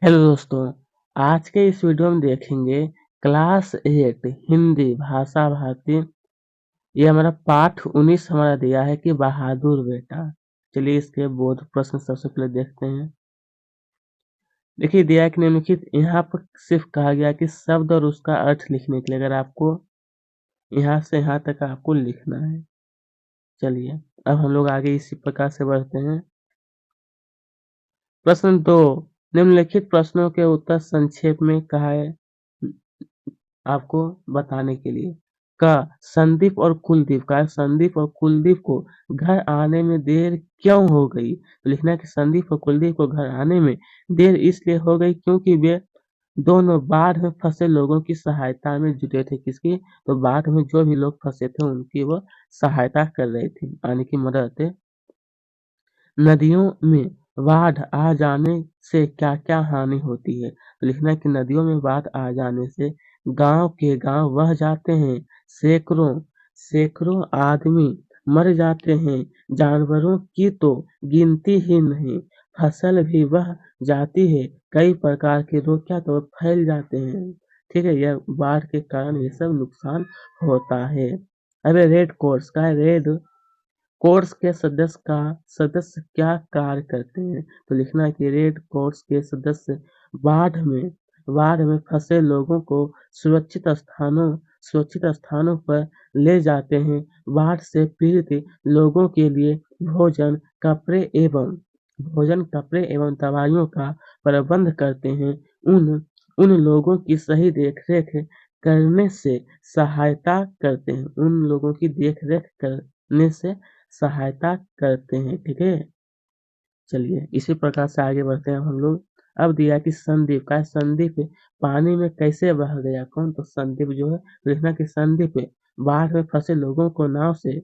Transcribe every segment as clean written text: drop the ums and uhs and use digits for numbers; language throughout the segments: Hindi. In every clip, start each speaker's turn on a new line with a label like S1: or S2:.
S1: हेलो दोस्तों, आज के इस वीडियो में देखेंगे क्लास 8 हिंदी भाषा भारती। ये हमारा पाठ 19 हमारा दिया है कि बहादुर बेटा। चलिए इसके बोध प्रश्न सबसे पहले देखते हैं। देखिए दिया है कि निम्नलिखित यहाँ पर सिर्फ कहा गया कि शब्द और उसका अर्थ लिखने के लिए अगर आपको यहाँ से यहाँ तक आपको लिखना है। चलिए अब हम लोग आगे इसी प्रकार से बढ़ते हैं। प्रश्न 2, निम्नलिखित प्रश्नों के उत्तर संक्षेप में कहा है आपको बताने के लिए। क, संदीप और कुलदीप का संदीप और कुलदीप को घर आने में देर क्यों हो गई? तो लिखना है कि संदीप और कुलदीप को घर आने में देर इसलिए हो गई क्योंकि वे दोनों बाढ़ में फंसे लोगों की सहायता में जुटे थे। किसकी? तो बाढ़ में जो भी लोग फंसे थे उनकी वो सहायता कर रहे थे, यानी कि मदद। नदियों में बाढ़ आ जाने से क्या-क्या हानि होती है? तो लिखना है कि नदियों में बाढ़ आ जाने से गाँव के गाँव बह जाते हैं, सैकड़ों आदमी मर जाते हैं, जानवरों की तो गिनती ही नहीं, फसल भी बह जाती है, कई प्रकार के रोग क्या तो फैल जाते हैं। ठीक है, यह बाढ़ के कारण ये सब नुकसान होता है। अब रेड क्रॉस का रेड कोर्स के सदस्य क्या कार्य करते हैं? तो लिखना है कि रेड क्रॉस के सदस्य बाढ़ में फंसे लोगों को सुरक्षित स्थानों पर ले जाते हैं। बाढ़ से पीड़ित लोगों के लिए भोजन, कपड़े एवं दवाइयों का प्रबंध करते हैं। उन उन लोगों की सही देखरेख करने से सहायता करते हैं। उन लोगों की देखरेख करने से सहायता करते हैं, ठीक है? चलिए इसी प्रकार से आगे बढ़ते हैं हम लोग। अब दिया कि संदीप पानी में कैसे बह गया? कौन? तो संदीप जो है लिखना कि संदीप बाढ़ में फंसे लोगों को नाव से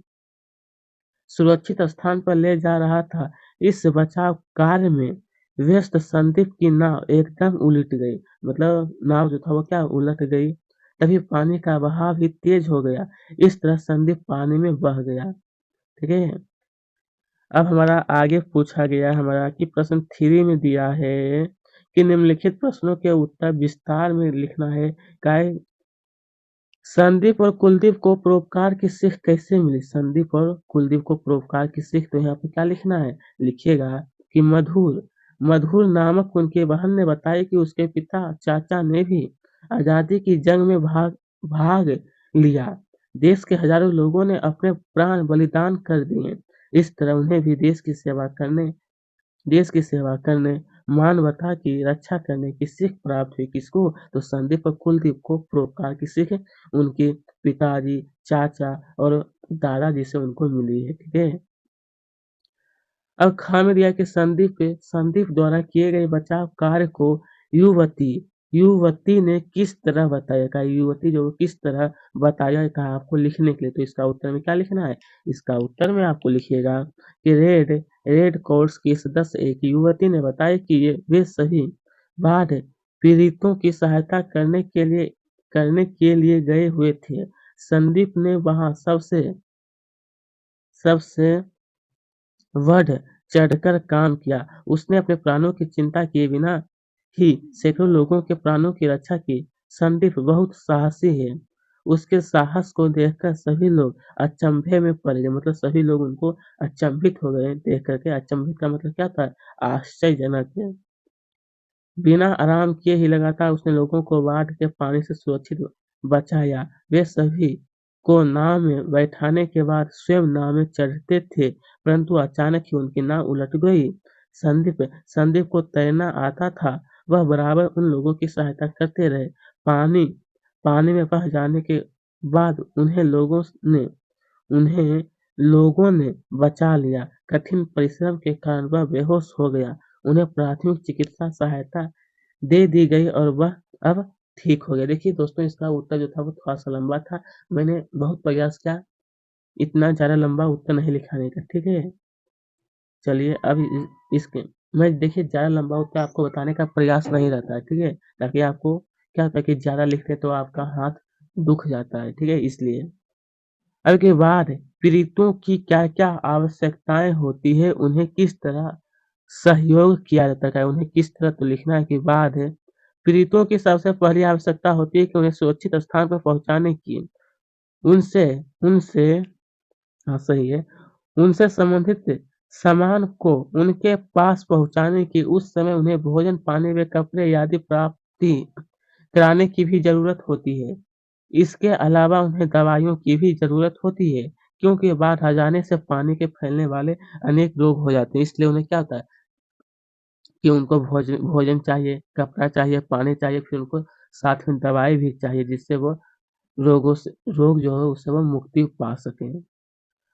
S1: सुरक्षित स्थान पर ले जा रहा था। इस बचाव कार्य में व्यस्त संदीप की नाव एकदम उलट गई। मतलब नाव जो था वो क्या उलट गई। तभी पानी का बहाव भी तेज हो गया। इस तरह संदीप पानी में बह गया। ठीक है? अब हमारा आगे पूछा गया हमारा कि प्रश्न 3 में दिया है कि निम्नलिखित प्रश्नों के उत्तर विस्तार में लिखना है। काय संदीप और कुलदीप को परोपकार की सीख कैसे मिली? संदीप और कुलदीप को परोपकार की सीख, तो यहाँ पे क्या लिखना है? लिखिएगा कि मधुर नामक उनके बहन ने बताया कि उसके पिता चाचा ने भी आजादी की जंग में भाग लिया। देश के हजारों लोगों ने अपने प्राण बलिदान कर दिए। इस तरह उन्हें भी देश की सेवा करने, मानवता की रक्षा करने की सीख प्राप्त हुई। किसको? तो संदीप और कुलदीप को परोपकार की सीख उनके पिताजी, चाचा और दादाजी से उनको मिली है। ठीक है? अब ख में दिया कि संदीप द्वारा किए गए बचाव कार्य को युवती युवती ने किस तरह बताया? कहा युवती जो किस तरह बताया कहा आपको लिखने के लिए। तो इसका उत्तर में क्या लिखना है? इसका उत्तर में आपको लिखिएगा कि रेड क्रॉस की सदस्य एक युवती ने बताया कि वे सभी बाढ़ पीड़ितों की सहायता करने के लिए गए हुए थे। संदीप ने वहां सबसे बढ़ चढ़कर काम किया। उसने अपने प्राणों की चिंता किए बिना ही सैकड़ों लोगों के प्राणों की रक्षा की। संदीप बहुत साहसी है। उसके साहस को देखकर सभी लोग अचंभे में पड़ गए। मतलब सभी लोग उनको अचंभित हो गए देख करके। अचंभित का मतलब क्या था? आश्चर्यजनक है। बिना आराम किए ही लगातार उसने लोगों को बाढ़ के पानी से सुरक्षित बचाया। वे सभी को नाव में बैठाने के बाद स्वयं नाव में चढ़ते थे, परंतु अचानक ही उनकी नाव उलट गई। संदीप को तैरना आता था। वह बराबर उन लोगों की सहायता करते रहे। पानी पानी में बह जाने के बाद उन्हें लोगों ने बचा लिया। कठिन परिश्रम के कारण वह बेहोश हो गया। उन्हें प्राथमिक चिकित्सा सहायता दे दी गई और वह अब ठीक हो गया। देखिए दोस्तों इसका उत्तर जो था वो थोड़ा-सा लंबा था। मैंने बहुत प्रयास किया इतना ज़्यादा लंबा उत्तर नहीं लिखाने का, ठीक है? चलिए अब इसके मैं देखिए ज़्यादा लंबा उत्तर आपको बताने का प्रयास नहीं रहता है, ठीक है? ताकि आपको क्या होता है कि ज़्यादा लिखते तो आपका हाथ दुख जाता है, ठीक है? इसलिए। अब के बाद पीड़ितों की क्या-क्या आवश्यकताएँ होती है, उन्हें किस तरह सहयोग किया जाता है। उन्हें किस तरह तो लिखना है कि बाद है पीड़ितों की सबसे पहली आवश्यकता होती है कि उन्हें सुरक्षित स्थान पर पहुँचाने की। उनसे उनसे हाँ, सही है। उनसे संबंधित सामान को उनके पास पहुँचाने की उस समय उन्हें भोजन, पानी व कपड़े आदि प्राप्ति कराने की भी ज़रूरत होती है। इसके अलावा उन्हें दवाइयों की भी ज़रूरत होती है, क्योंकि बाढ़ आ जाने से पानी के फैलने वाले अनेक रोग हो जाते हैं। इसलिए उन्हें क्या होता है कि उनको भोजन चाहिए, कपड़ा चाहिए, पानी चाहिए, फिर उनको साथ में दवाई भी चाहिए, जिससे वो रोग जो है उससे वो मुक्ति पा सकें।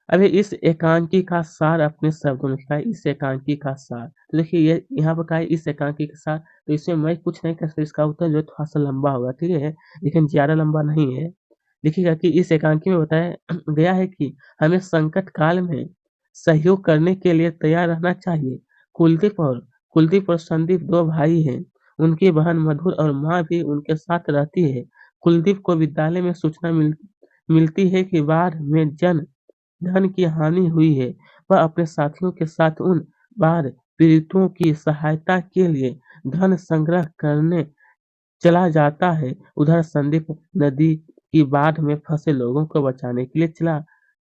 S1: अभी इस एकांकी का सार अपने शब्दों में लिखा है, इस एकांकी का सार। तो देखिए ये यहाँ पर कहा है इस एकांकी का सार, तो इसमें मैं कुछ नहीं कर सकता, इसका उत्तर जो है थोड़ा-सा लंबा होगा, ठीक है? लेकिन ज़्यादा लंबा नहीं है। देखिएगा कि इस एकांकी में बताया गया है कि हमें संकट काल में सहयोग करने के लिए तैयार रहना चाहिए। कुलदीप और संदीप 2 भाई हैं। उनकी बहन मधुर और माँ भी उनके साथ रहती है। कुलदीप को विद्यालय में सूचना मिलती है कि बाढ़ में धन की हानि हुई है। वह अपने साथियों के साथ उन बाढ़ पीड़ितों की सहायता के लिए धन संग्रह करने चला जाता है। उधर संदीप नदी की बाढ़ में फंसे लोगों को बचाने के लिए चला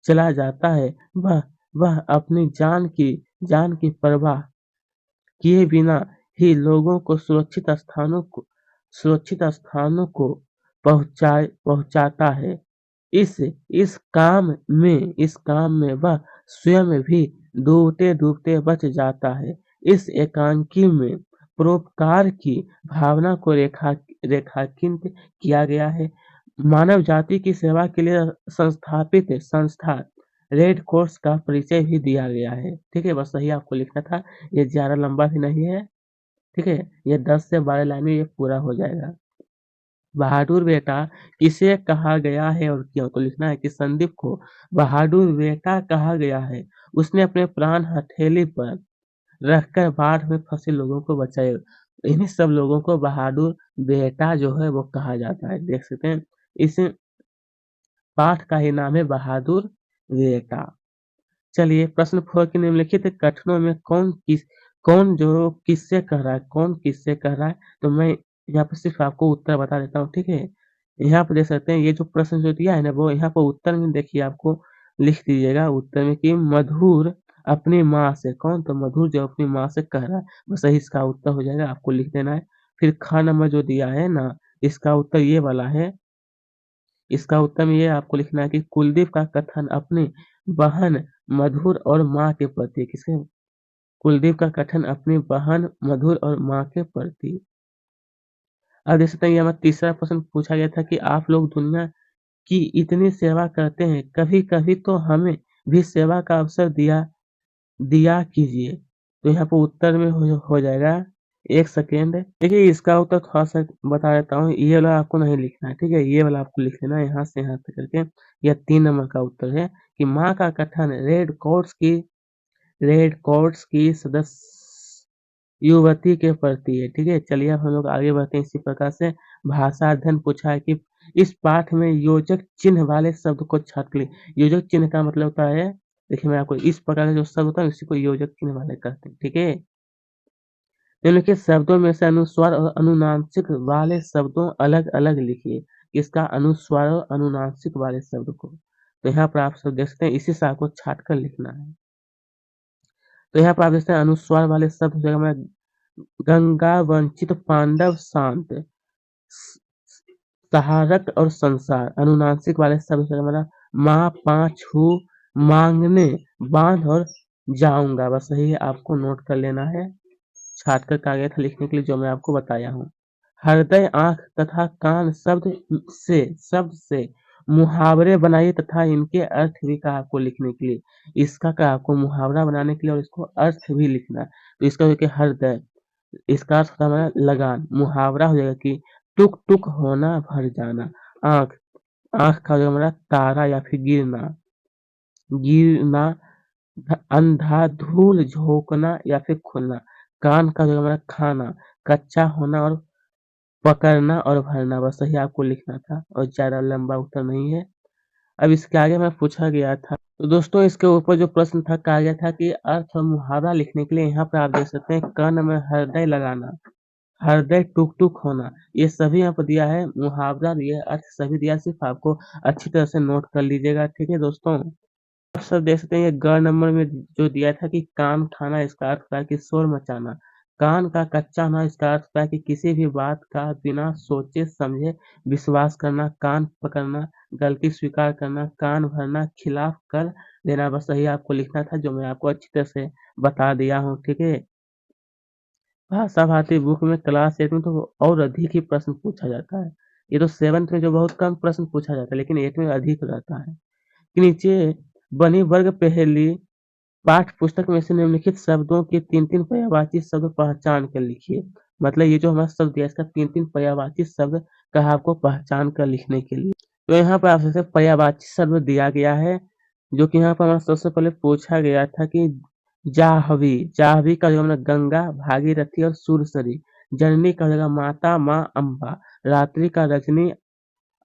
S1: चला जाता है। वह अपनी जान की परवाह किए बिना ही लोगों को सुरक्षित स्थानों को पहुँचाता है। इस काम में वह स्वयं भी डूबते-डूबते बच जाता है। इस एकांकी में परोपकार की भावना को रेखांकित किया गया है। मानव जाति की सेवा के लिए संस्थापित संस्था रेड क्रॉस का परिचय भी दिया गया है। ठीक है, बस यही आपको लिखना था। ये ज़्यादा लंबा भी नहीं है। ठीक है, ये 10 से 12 लाइन में ये पूरा हो जाएगा। बहादुर बेटा किसे कहा गया है और क्यों? तो लिखना है कि संदीप को बहादुर बेटा कहा गया है। उसने अपने प्राण हथेली पर रखकर बाढ़ में फंसे लोगों को बचाए। इन्हीं सब लोगों को बहादुर बेटा जो है वो कहा जाता है। देख सकते हैं इस पाठ का ही नाम है बहादुर बेटा। चलिए प्रश्न 4 के निम्नलिखित कथनों में कौन जो किससे कह रहा है, कौन किससे कह रहा है? तो मैं यहाँ पे सिर्फ़ आपको उत्तर बता देता हूँ, ठीक है? यहाँ पे देख सकते हैं ये जो प्रश्न जो दिया है ना वो यहाँ पर उत्तर में देखिए आपको लिख दीजिएगा उत्तर में कि मधुर अपनी माँ से, कौन? तो मधुर जो अपनी माँ से कह रहा है, बस यही इसका उत्तर हो जाएगा, आपको लिख देना है। फिर ख नंबर जो दिया है ना, इसका उत्तर ये वाला है। इसका उत्तर में ये आपको लिखना है कि कुलदीप का कथन अपनी बहन मधुर और माँ के प्रति किसके कुलदीप का कथन अपनी बहन मधुर और माँ के प्रति। अब देख सकते हैं ये हमारा तीसरा प्रश्न पूछा गया था कि आप लोग दुनिया की इतनी सेवा करते हैं, कभी-कभी तो हमें भी सेवा का अवसर दिया कीजिए। तो यहाँ पे उत्तर में हो जाएगा 1 सेकेंड। देखिए इसका उत्तर थोड़ा-सा बता देता हूँ, ये वाला आपको नहीं लिखना है, ठीक है? ये वाला आपको लिख लेना है यहाँ से यहाँ तक करके। यह 3 नंबर का उत्तर है कि माँ का कथन रेड क्रॉस की सदस्य युवती के प्रति है, ठीक है? चलिए अब हम लोग आगे बढ़ते हैं इसी प्रकार से भाषा अध्ययन पूछा है कि इस पाठ में योजक चिन्ह वाले शब्द को छाँट लें। योजक चिन्ह का मतलब होता है देखिए मैं आपको इस प्रकार का जो शब्द होता है उसी को योजक चिन्ह वाले कहते हैं, ठीक है? निम्नलिखित शब्दों में से अनुस्वार और अनुनासिक वाले शब्दों अलग-अलग लिखिए। इसका अनुस्वार और अनुनासिक वाले शब्द को। तो यहाँ पर आप सब देख सकते हैं इसी से आपको छाँट कर लिखना है। तो यहाँ पर आप देखते हैं अनुस्वार वाले शब्द हो जाएगा हमारा गंगा, वंचित, पांडव, शांत, सहारक और संसार। अनुनासिक वाले शब्द हो जाएगा हमारा माँ, पाँच, मांगने, बांध और जाऊंगा। बस यही आपको नोट कर लेना है छाट कर कागज लिखने के लिए जो मैं आपको बताया हूँ। हृदय, आँख तथा कान शब्द से मुहावरे बनाइए तथा इनके अर्थ भी का आपको लिखने के लिए इसका का आपको मुहावरा बनाने के लिए और इसको अर्थ भी लिखना है। तो इसका देखिए हृदय, इसका अर्थ होता है हमारा लगान, मुहावरा हो जाएगा कि टुक-टुक होना, भर जाना। आँख, आँख का हो जाएगा हमारा तारा या फिर गिरना, अंधाधुंध झोंकना या फिर खुलना। कान का जो हमारा खाना, कच्चा होना और पकड़ना और भरना। बस यही आपको लिखना था और ज़्यादा लंबा उत्तर नहीं है। अब इसके आगे हमें पूछा गया था, तो दोस्तों इसके ऊपर जो प्रश्न था कहा गया था कि अर्थ और मुहावरा लिखने के लिए यहाँ पर आप देख सकते हैं कर्ण में हृदय लगाना, हृदय टुक-टुक होना, ये सभी यहाँ पर दिया है। मुहावरा ये अर्थ सभी दिया है, सिर्फ आपको अच्छी तरह से नोट कर लीजिएगा, ठीक है दोस्तों? आप सब देख सकते हैं ये ग नंबर में जो दिया था कि कान उठाना, इसका अर्थ होता है कि शोर मचाना। कान का कच्चा होना, इसका अर्थ होता है कि किसी भी बात का बिना सोचे समझे विश्वास करना, कान पकड़ना, गलती स्वीकार करना, कान भरना, खिलाफ कर देना। बस यही आपको लिखना था जो मैं आपको अच्छी तरह से बता दिया हूँ, ठीक है? भाषा भारती बुक में क्लास 8 में तो और अधिक ही प्रश्न पूछा जाता है। ये तो 7th में जो बहुत कम प्रश्न पूछा जाता है, लेकिन 8 में अधिक रहता है। कि नीचे बनी वर्ग पहेली पाठ्य पुस्तक में से निम्नलिखित शब्दों के 3-3 पर्यायवाची शब्द पहचान कर लिखिए। मतलब ये जो हमारा शब्द दिया है इसका 3-3 पर्यायवाची शब्द कहा आपको पहचान कर लिखने के लिए। तो यहाँ पर आपसे पर्यायवाची शब्द दिया गया है, जो कि यहाँ पर हमारा सबसे पहले पूछा गया था कि जाह्नवी, जाह्नवी का जो मतलब गंगा, भागीरथी और सुरसरी। जननी का हो जाएगा माता, माँ अम्बा। रात्रि का रजनी,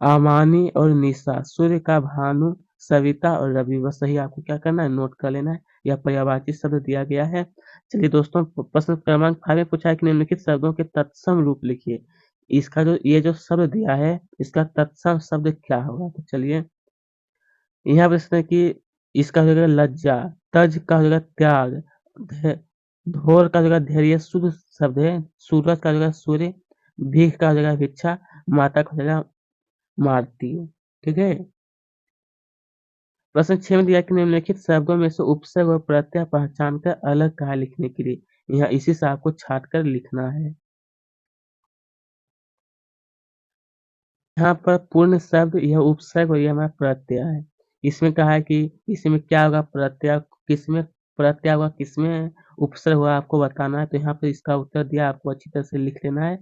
S1: अमानी और निशा। सूर्य का भानु, सविता और रवि। बस यही आपको क्या करना है, नोट कर लेना है। यह पर्यायवाची शब्द दिया गया है। चलिए दोस्तों, प्रश्न क्रमांक 5 में पूछा है कि निम्नलिखित शब्दों के तत्सम रूप लिखिए। इसका जो ये जो शब्द दिया है, इसका तत्सम शब्द क्या होगा? तो चलिए, यहाँ पे इसमें कि इसका हो जाएगा लज्जा, तज का हो जाएगा त्याग, धै धोर का हो जाएगा धैर्य, शुद्ध शब्द है। सूरज का हो जाएगा सूर्य, भीख का हो जाएगा भिक्षा, माता का हो जाएगा मारती। ठीक है? प्रश्न 6 में दिया है कि निम्नलिखित शब्दों में से उपसर्ग और प्रत्यय पहचान कर अलग कहा लिखने के लिए। यहाँ इसी से आपको छाँट कर लिखना है। यहाँ पर पूर्ण शब्द यह उपसर्ग और यह हमारा प्रत्यय है। इसमें कहा है कि इसमें क्या होगा, प्रत्यय किसमें प्रत्यय होगा, किसमें उपसर्ग होगा, आपको बताना है। तो यहाँ पे इसका उत्तर दिया, आपको अच्छी तरह से लिख लेना है।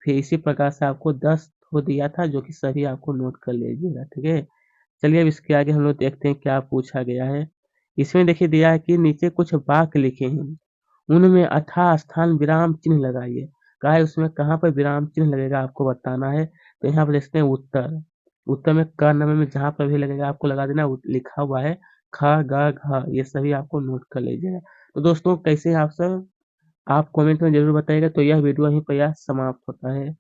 S1: फिर इसी प्रकार से आपको 10 को दिया था, जो कि सभी आपको नोट कर लीजिएगा, ठीक है? चलिए अब इसके आगे हम लोग देखते हैं क्या पूछा गया है। इसमें देखिए दिया है कि नीचे कुछ वाक्य लिखे हैं, उनमें अथाह स्थान विराम चिन्ह लगाइए। कहा है उसमें कहाँ पर विराम चिन्ह लगेगा आपको बताना है। तो यहाँ पर देखते हैं उत्तर। उत्तर में क नंबर में जहाँ पर भी लगेगा आपको लगा देना। लिखा हुआ है ख, ग, घ, ये सभी आपको नोट कर लीजिएगा। तो दोस्तों कैसे हैं आप सब? आप कमेंट में ज़रूर बताइएगा। तो यह वीडियो यहीं पर यह समाप्त होता है।